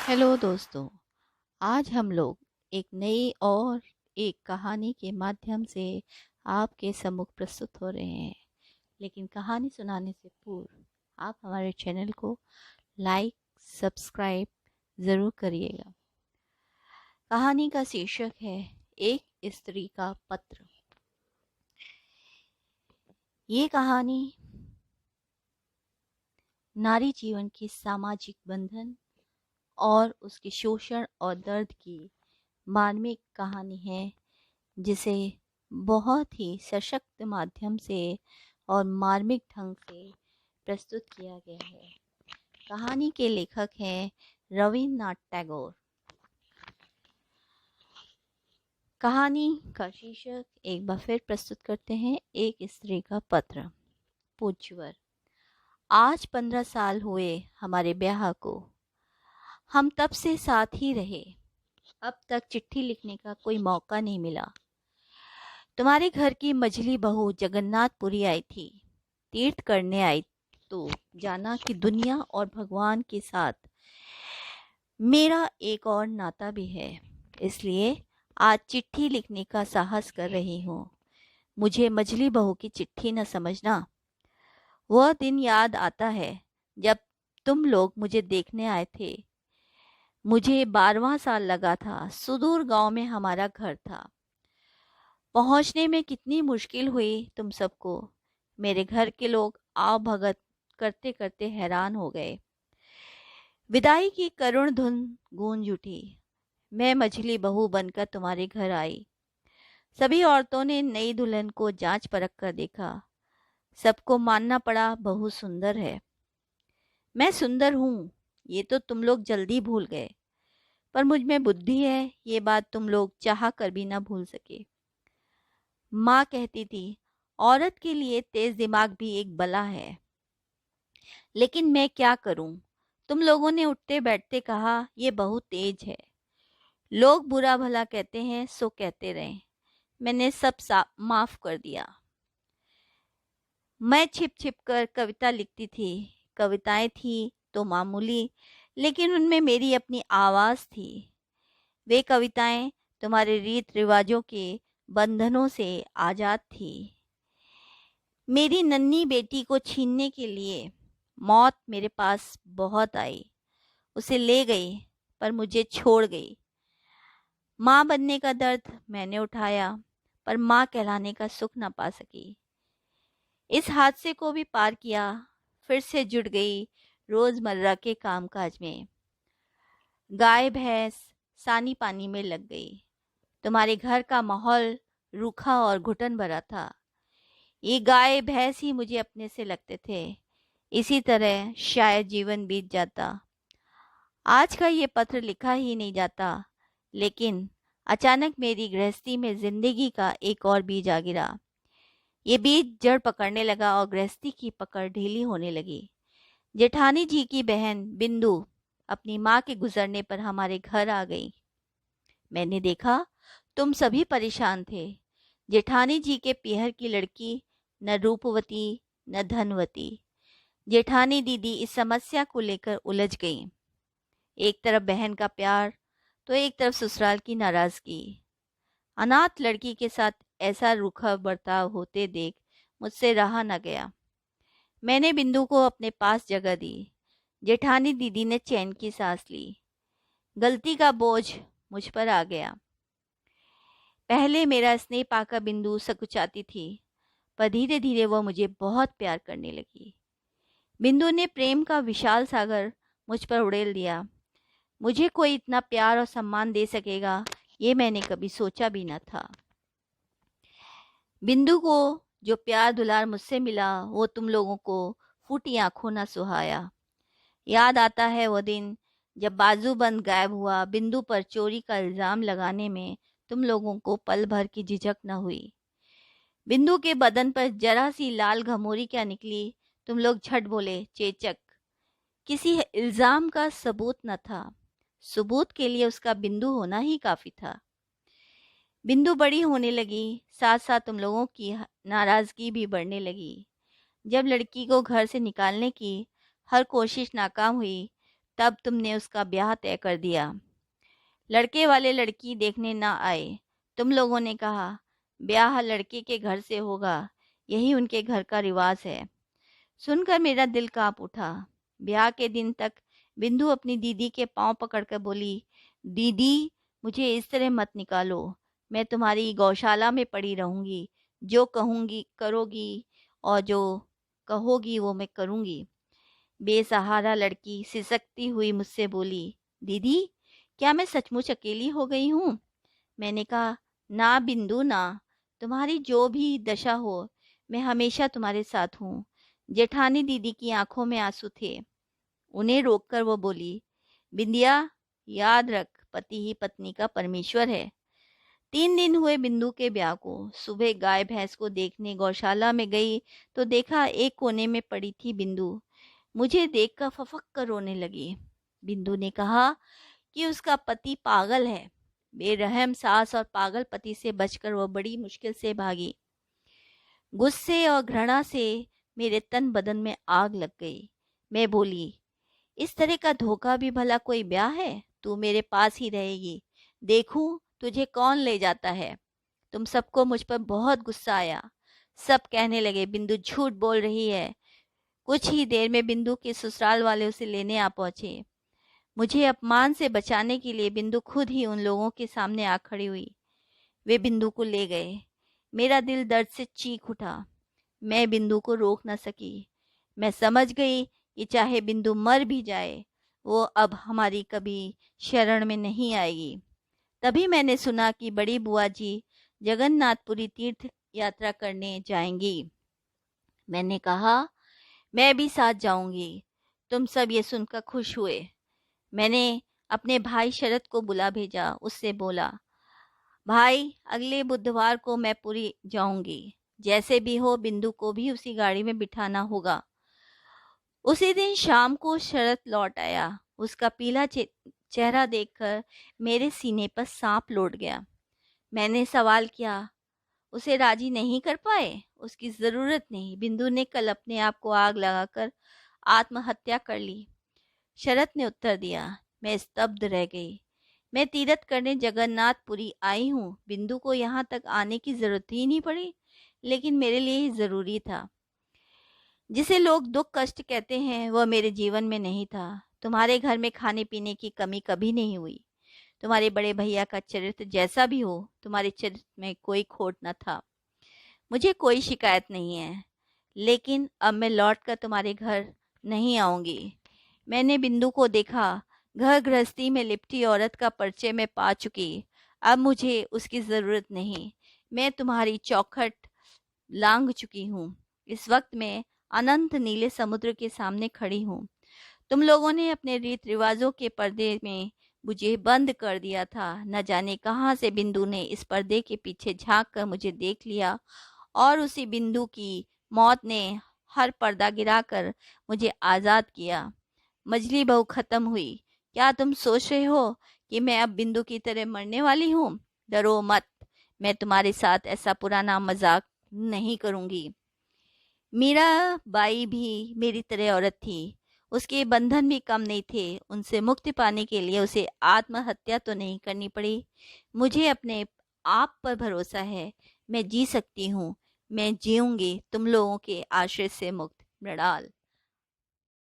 Hello दोस्तों। आज हम लोग एक नई और एक कहानी के माध्यम से आपके सम्मुख प्रस्तुत हो रहे हैं। लेकिन कहानी सुनाने से पूर्व आप हमारे चैनल को लाइक सब्सक्राइब ज़रूर करिएगा। कहानी का शीर्षक है एक स्त्री का पत्र। ये कहानी नारी जीवन के सामाजिक बंधन और उसके शोषण और दर्द की मार्मिक कहानी है, जिसे बहुत ही सशक्त माध्यम से और मार्मिक ढंग से प्रस्तुत किया गया है। कहानी के लेखक हैं रविन्द्रनाथ टैगोर। कहानी का शीर्षक एक बार फिर प्रस्तुत करते हैं, एक स्त्री का पत्र। पूज्यवर, आज 15 साल हुए हमारे ब्याह को। हम तब से साथ ही रहे। अब तक चिट्ठी लिखने का कोई मौका नहीं मिला। तुम्हारे घर की मझली बहू जगन्नाथपुरी आई थी, तीर्थ करने आई, तो जाना कि दुनिया और भगवान के साथ मेरा एक और नाता भी है, इसलिए आज चिट्ठी लिखने का साहस कर रही हूँ। मुझे मझली बहू की चिट्ठी न समझना। वह दिन याद आता है जब तुम लोग मुझे देखने आए थे। मुझे 12वां साल लगा था। सुदूर गांव में हमारा घर था। पहुंचने में कितनी मुश्किल हुई तुम सबको। मेरे घर के लोग आव भगत करते करते हैरान हो गए। विदाई की करुण धुन गूंज उठी। मैं मझली बहू बनकर तुम्हारे घर आई। सभी औरतों ने नई दुल्हन को जांच परख कर देखा। सबको मानना पड़ा बहू सुंदर है। मैं सुंदर हूँ, ये तो तुम लोग जल्दी भूल गए, पर मुझ में बुद्धि है, ये बात तुम लोग चाह कर भी ना भूल सके। माँ कहती थी, औरत के लिए तेज दिमाग भी एक बला है। लेकिन मैं क्या करूं? तुम लोगों ने उठते बैठते कहा ये बहुत तेज है। लोग बुरा भला कहते हैं सो कहते रहें। मैंने सब माफ कर दिया। मैं छिप छिप कर कविता लिखती थी। कविताएं थी तो मामूली, लेकिन उनमें मेरी अपनी आवाज थी। वे कविताएं तुम्हारे रीत रिवाजों के बंधनों से आजाद थी। मेरी नन्ही बेटी को छीनने के लिए मौत मेरे पास बहुत आई। उसे ले गई, पर मुझे छोड़ गई। माँ बनने का दर्द मैंने उठाया, पर माँ कहलाने का सुख न पा सकी। इस हादसे को भी पार किया, फिर से जुट गई रोजमर्रा के कामकाज में। गाय भैंस सानी पानी में लग गई। तुम्हारे घर का माहौल रूखा और घुटन भरा था। ये गाय भैंस ही मुझे अपने से लगते थे। इसी तरह शायद जीवन बीत जाता। आज का ये पत्र लिखा ही नहीं जाता, लेकिन अचानक मेरी गृहस्थी में जिंदगी का एक और बीज आ गिरा। ये बीज जड़ पकड़ने लगा और गृहस्थी की पकड़ ढीली होने लगी। जेठानी जी की बहन बिंदु अपनी माँ के गुजरने पर हमारे घर आ गई। मैंने देखा तुम सभी परेशान थे। जेठानी जी के पीहर की लड़की न रूपवती न धनवती। जेठानी दीदी इस समस्या को लेकर उलझ गई। एक तरफ बहन का प्यार तो एक तरफ ससुराल की नाराजगी। अनाथ लड़की के साथ ऐसा रूखा बर्ताव होते देख मुझसे रहा न गया। मैंने बिंदु को अपने पास जगह दी। जेठानी दीदी ने चैन की सांस ली। गलती का बोझ मुझ पर आ गया। पहले मेरा स्नेह पाकर बिंदु सकुचाती थी, पर धीरे धीरे वह मुझे बहुत प्यार करने लगी। बिंदु ने प्रेम का विशाल सागर मुझ पर उड़ेल दिया। मुझे कोई इतना प्यार और सम्मान दे सकेगा, ये मैंने कभी सोचा भी न था। बिंदु को जो प्यार दुलार मुझसे मिला, वो तुम लोगों को फूटी आंखों न सुहाया। याद आता है वो दिन जब बाजूबंद गायब हुआ। बिंदु पर चोरी का इल्जाम लगाने में तुम लोगों को पल भर की झिझक न हुई। बिंदु के बदन पर जरा सी लाल घमोरी क्या निकली, तुम लोग झट बोले चेचक। किसी इल्जाम का सबूत न था। सबूत के लिए उसका बिंदु होना ही काफी था। बिंदु बड़ी होने लगी, साथ साथ तुम लोगों की नाराजगी भी बढ़ने लगी। जब लड़की को घर से निकालने की हर कोशिश नाकाम हुई, तब तुमने उसका ब्याह तय कर दिया। लड़के वाले लड़की देखने ना आए। तुम लोगों ने कहा ब्याह लड़के के घर से होगा, यही उनके घर का रिवाज है। सुनकर मेरा दिल कांप उठा। ब्याह के दिन तक बिंदु अपनी दीदी के पांव पकड़कर बोली, दीदी मुझे इस तरह मत निकालो, मैं तुम्हारी गौशाला में पड़ी रहूंगी, जो कहूंगी करोगी और जो कहोगी वो मैं करूंगी। बेसहारा लड़की सिसकती हुई मुझसे बोली, दीदी क्या मैं सचमुच अकेली हो गई हूँ? मैंने कहा, ना बिंदु ना, तुम्हारी जो भी दशा हो मैं हमेशा तुम्हारे साथ हूँ। जेठानी दीदी की आंखों में आंसू थे। उन्हें रोककर वो बोली, बिंदिया याद रख, पति ही पत्नी का परमेश्वर है। 3 दिन हुए बिंदु के ब्याह को। सुबह गाय भैंस को देखने गौशाला में गई तो देखा एक कोने में पड़ी थी बिंदु। मुझे देखकर फफक कर रोने लगी। बिंदु ने कहा कि उसका पति पागल है। बेरहम सास और पागल पति से बचकर वो बड़ी मुश्किल से भागी। गुस्से और घृणा से मेरे तन बदन में आग लग गई। मैं बोली, इस तरह का धोखा भी भला कोई ब्याह है? तू मेरे पास ही रहेगी, देखूं तुझे कौन ले जाता है। तुम सबको मुझ पर बहुत गुस्सा आया। सब कहने लगे बिंदु झूठ बोल रही है। कुछ ही देर में बिंदु के ससुराल वाले उसे लेने आ पहुंचे। मुझे अपमान से बचाने के लिए बिंदु खुद ही उन लोगों के सामने आ खड़ी हुई। वे बिंदु को ले गए। मेरा दिल दर्द से चीख उठा। मैं बिंदु को रोक न सकी। मैं समझ गई कि चाहे बिंदु मर भी जाए, वो अब हमारी कभी शरण में नहीं आएगी। तभी मैंने सुना कि बड़ी बुआ जी जगन्नाथपुरी तीर्थ यात्रा करने जाएंगी। मैंने कहा, मैं भी साथ जाऊंगी। तुम सब ये सुनकर खुश हुए। मैंने अपने भाई शरद को बुला भेजा। उससे बोला, भाई अगले बुधवार को मैं पुरी जाऊंगी। जैसे भी हो बिंदु को भी उसी गाड़ी में बिठाना होगा। उसी दिन शाम को शरद लौट आया। उसका पीला चेहरा देखकर मेरे सीने पर सांप लौट गया। मैंने सवाल किया, उसे राजी नहीं कर पाए? उसकी ज़रूरत नहीं, बिंदु ने कल अपने आप को आग लगाकर आत्महत्या कर ली। शरद ने उत्तर दिया। मैं स्तब्ध रह गई। मैं तीरथ करने जगन्नाथपुरी आई हूँ, बिंदु को यहाँ तक आने की ज़रूरत ही नहीं पड़ी, लेकिन मेरे लिए ही ज़रूरी था। जिसे लोग दुख कष्ट कहते हैं वह मेरे जीवन में नहीं था। तुम्हारे घर में खाने पीने की कमी कभी नहीं हुई। तुम्हारे बड़े भैया का चरित्र जैसा भी हो, तुम्हारे चरित्र में कोई खोट न था। मुझे कोई शिकायत नहीं है, लेकिन अब मैं लौटकर तुम्हारे घर नहीं आऊंगी। मैंने बिंदु को देखा। घर गृहस्थी में लिपटी औरत का परिचय मैं पा चुकी। अब मुझे उसकी ज़रूरत नहीं। मैं तुम्हारी चौखट लांघ चुकी हूँ। इस वक्त मैं अनंत नीले समुद्र के सामने खड़ी हूँ। तुम लोगों ने अपने रीत रिवाजों के पर्दे में मुझे बंद कर दिया था। न जाने कहाँ से बिंदु ने इस पर्दे के पीछे झांक कर मुझे देख लिया और उसी बिंदु की मौत ने हर पर्दा गिराकर मुझे आज़ाद किया। मजली बहू खत्म हुई। क्या तुम सोच रहे हो कि मैं अब बिंदु की तरह मरने वाली हूँ? डरो मत, मैं तुम्हारे साथ ऐसा पुराना मजाक नहीं करूँगी। मीरा बाई भी मेरी तरह औरत थी। उसके बंधन भी कम नहीं थे। उनसे मुक्ति पाने के लिए उसे आत्महत्या तो नहीं करनी पड़ी। मुझे अपने आप पर भरोसा है। मैं जी सकती हूँ। मैं जीऊँगी तुम लोगों के आश्रय से मुक्त। मृणाल।